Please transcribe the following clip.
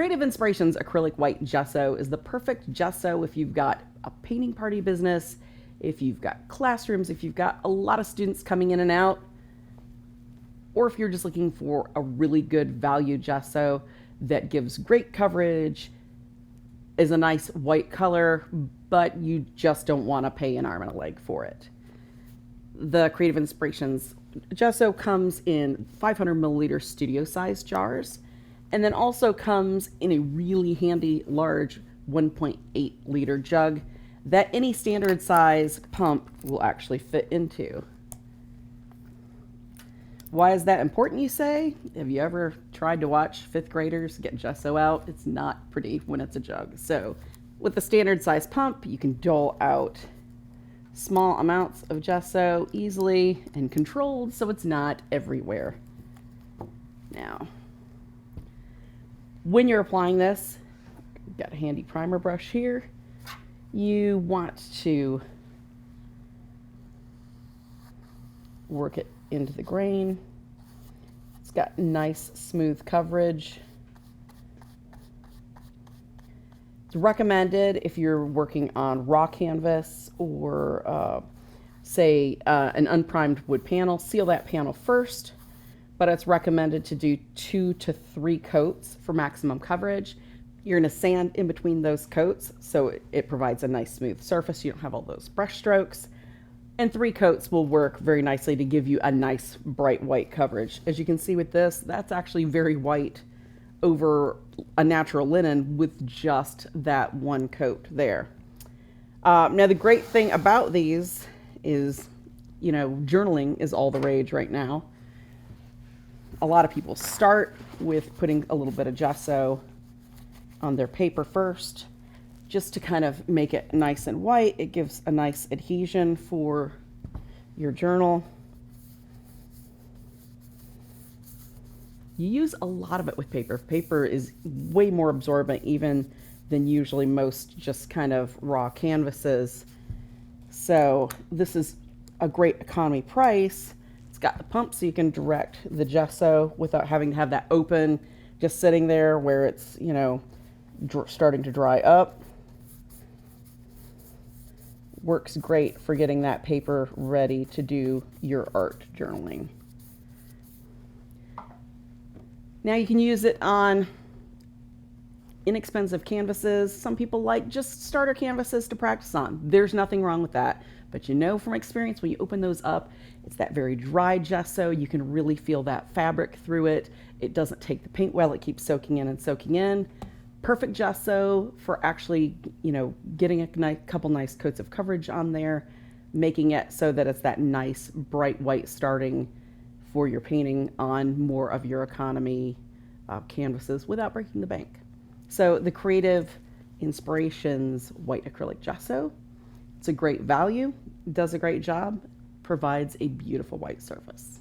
Creative Inspirations Acrylic White Gesso is the perfect gesso if you've got a painting party business, if you've got classrooms, if you've got a lot of students coming in and out, or if you're just looking for a really good value gesso that gives great coverage, is a nice white color, but you just don't want to pay an arm and a leg for it. The Creative Inspirations gesso comes in 500 milliliter studio size jars, and then also comes in a really handy large 1.8 liter jug that any standard size pump will actually fit into. Why is that important, you say? Have you ever tried to watch fifth graders get gesso out? It's not pretty when it's a jug. So with the standard size pump, you can dole out small amounts of gesso easily and controlled so it's not everywhere. Now, when you're applying this, got a handy primer brush here. You want to work it into the grain. It's got nice smooth coverage. It's recommended if you're working on raw canvas or say an unprimed wood panel, seal that panel first, but it's recommended to do 2 to 3 coats for maximum coverage. You're going to sand in between those coats so it provides a nice smooth surface. You don't have all those brush strokes. And 3 coats will work very nicely to give you a nice bright white coverage. As you can see with this, that's actually very white over a natural linen with just that 1 coat there. Now the great thing about these is, journaling is all the rage right now. A lot of people start with putting a little bit of gesso on their paper first, just to kind of make it nice and white. It gives a nice adhesion for your journal. You use a lot of it with paper. Paper is way more absorbent even than usually most just kind of raw canvases. So this is a great economy price. It's got the pump so you can direct the gesso without having to have that open, just sitting there where it's, starting to dry up. Works great for getting that paper ready to do your art journaling. Now you can use it on inexpensive canvases. Some people like just starter canvases to practice on. There's nothing wrong with that. But from experience, when you open those up, it's that very dry gesso. You can really feel that fabric through it. It doesn't take the paint well. It keeps soaking in and soaking in. Perfect gesso for actually, getting a couple nice coats of coverage on there, making it so that it's that nice bright white starting for your painting on more of your economy canvases without breaking the bank. So the Creative Inspirations White Acrylic Gesso, it's a great value, does a great job, provides a beautiful white surface.